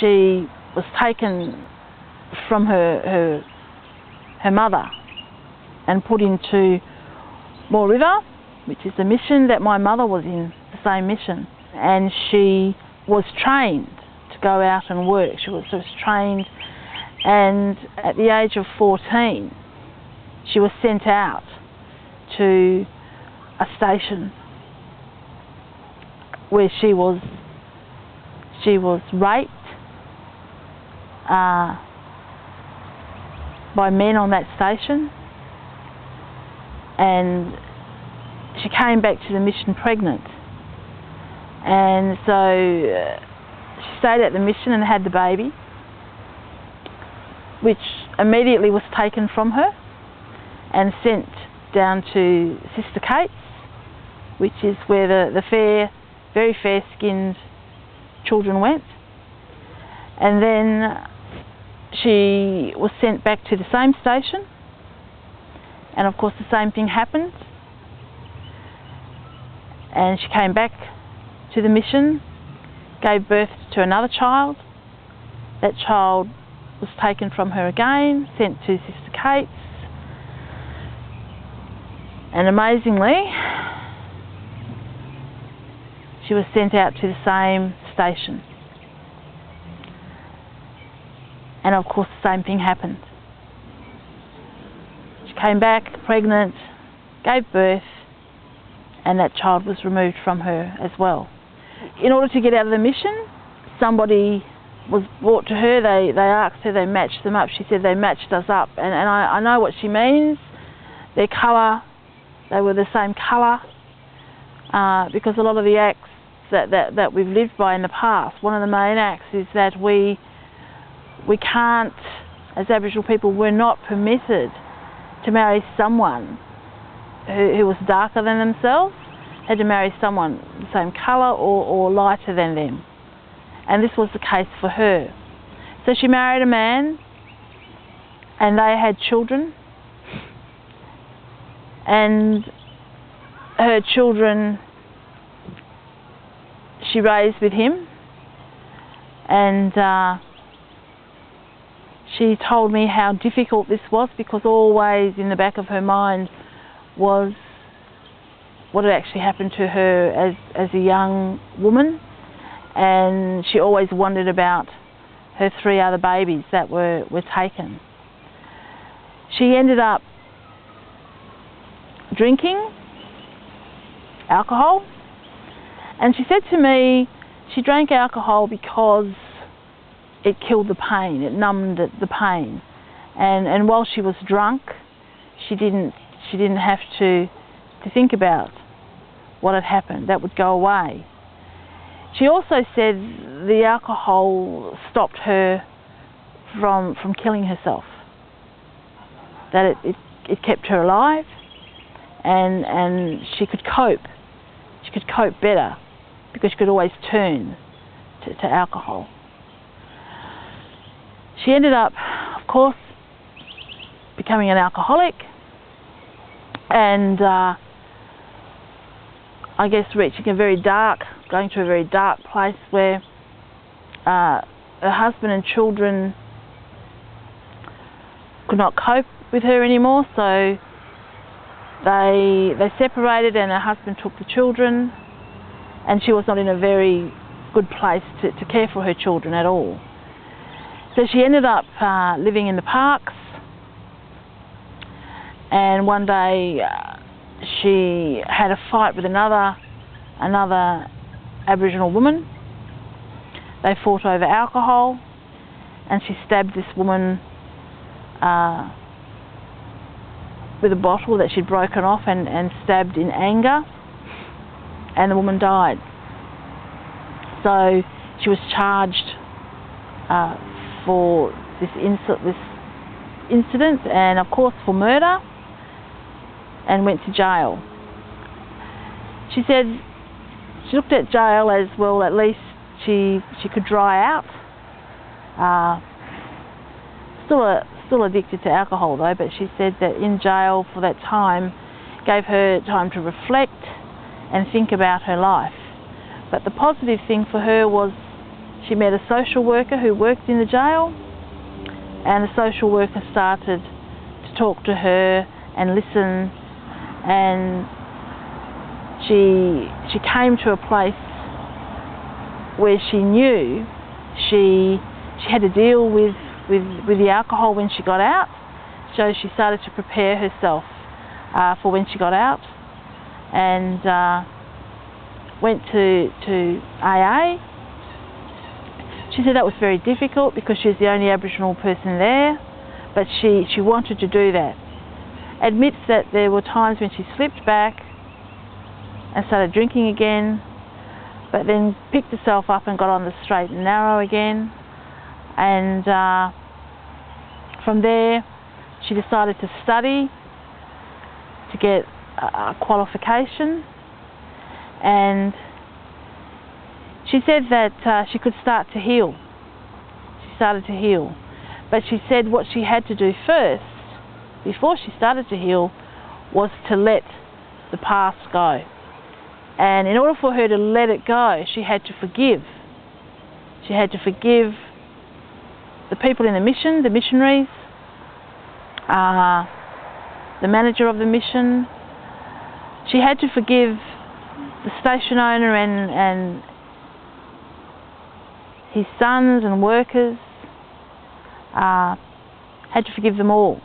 she was taken from her mother and put into Moore River, which is the mission that my mother was in, the same mission. And she was trained to go out and work. She was trained, and at the age of 14, she was sent out to a station where she was raped by men on that station, and she came back to the mission pregnant. And so she stayed at the mission and had the baby, which immediately was taken from her and sent down to Sister Kate's, which is where the very fair-skinned children went. And then she was sent back to the same station, and of course the same thing happened. And she came back to the mission, gave birth to another child. That child was taken from her again, sent to Sister Kate's, and amazingly, she was sent out to the same station. And of course the same thing happened. She came back pregnant, gave birth, and that child was removed from her as well. In order to get out of the mission, somebody was brought to her. They asked her, they matched them up. She said, they matched us up. And I know what she means. Their colour, they were the same colour, because a lot of the acts that we've lived by in the past, one of the main acts is that we can't, as Aboriginal people, we're not permitted to marry someone who was darker than themselves. Had to marry someone the same colour or lighter than them. And this was the case for her. So she married a man, and they had children, and her children she raised with him, and she told me how difficult this was, because always in the back of her mind was what had actually happened to her as a young woman, and she always wondered about her 3 other babies that were taken. She ended up drinking alcohol, and she said to me she drank alcohol because it killed the pain, it numbed the pain, and while she was drunk she didn't have to think about what had happened. That would go away. She also said the alcohol stopped her from killing herself, that it kept her alive, and she could cope. She could cope better because she could always turn to alcohol. She ended up, of course, becoming an alcoholic, and I guess going to a very dark place where her husband and children could not cope with her anymore, so they separated, and her husband took the children, and she was not in a very good place to care for her children at all. So she ended up living in the parks, and one day she had a fight with another Aboriginal woman. They fought over alcohol, and she stabbed this woman with a bottle that she'd broken off, and stabbed in anger, and the woman died. So she was charged for this incident, and of course for murder, and went to jail. She said she looked at jail as, well, at least she could dry out. Still addicted to alcohol though, but she said that in jail for that time gave her time to reflect and think about her life. But the positive thing for her was she met a social worker who worked in the jail, and the social worker started to talk to her and listen, and she came to a place where she knew she had to deal with the alcohol when she got out. So she started to prepare herself for when she got out, and went to AA. She said that was very difficult because she was the only Aboriginal person there, but she wanted to do that. Admits that there were times when she slipped back and started drinking again, but then picked herself up and got on the straight and narrow again. And from there, she decided to study to get a qualification, and she said that she could start to heal. She started to heal, but she said what she had to do first, before she started to heal, was to let the past go. And in order for her to let it go, she had to forgive. She had to forgive the people in the mission, the missionaries, the manager of the mission. She had to forgive the station owner and his sons and workers. Had to forgive them all.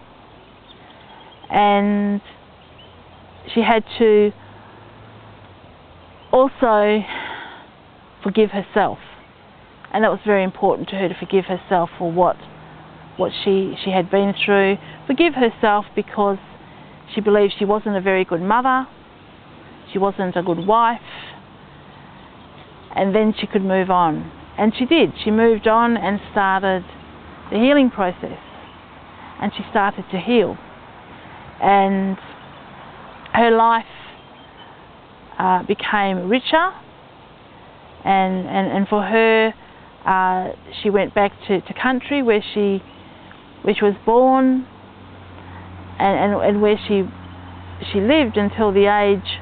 And she had to also forgive herself. And that was very important to her, to forgive herself for what she had been through. Forgive herself because she believed she wasn't a very good mother, she wasn't a good wife, and then she could move on. And she did. She moved on and started the healing process, and she started to heal. And her life became richer, and for her, she went back to country where she was born, and where she lived until the age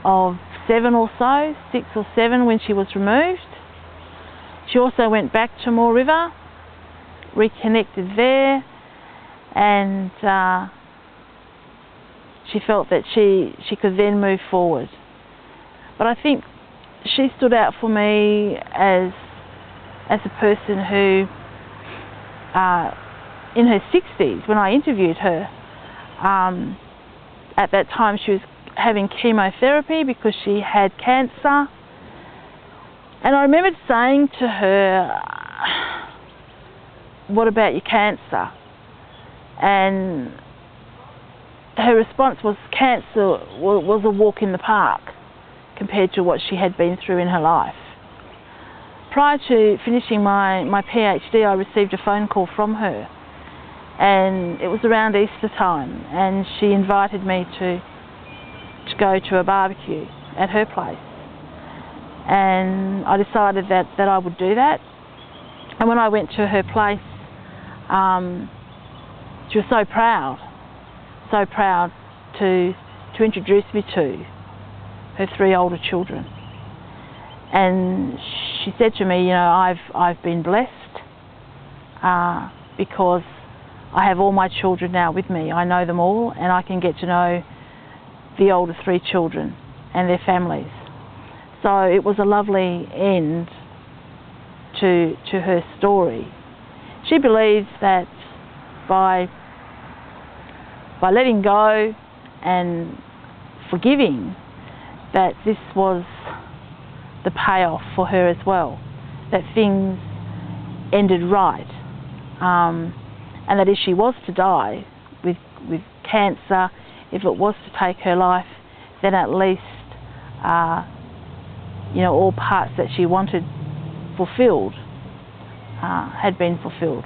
of 7 or so, 6 or 7, when she was removed. She also went back to Moore River, reconnected there, and she felt that she could then move forward. But I think she stood out for me as a person who, in her 60s, when I interviewed her, at that time she was having chemotherapy because she had cancer. And I remembered saying to her, "What about your cancer?" And her response was, cancer was a walk in the park compared to what she had been through in her life. Prior to finishing my PhD, I received a phone call from her, and it was around Easter time, and she invited me to go to a barbecue at her place. And I decided that I would do that. And when I went to her place, she was so proud to introduce me to her 3 older children. And she said to me, "You know, I've been blessed because I have all my children now with me. I know them all, and I can get to know the older 3 children and their families." So it was a lovely end to her story. She believes that by letting go and forgiving, that this was the payoff for her as well, that things ended right, and that if she was to die with cancer, if it was to take her life, then at least all parts that she wanted fulfilled had been fulfilled.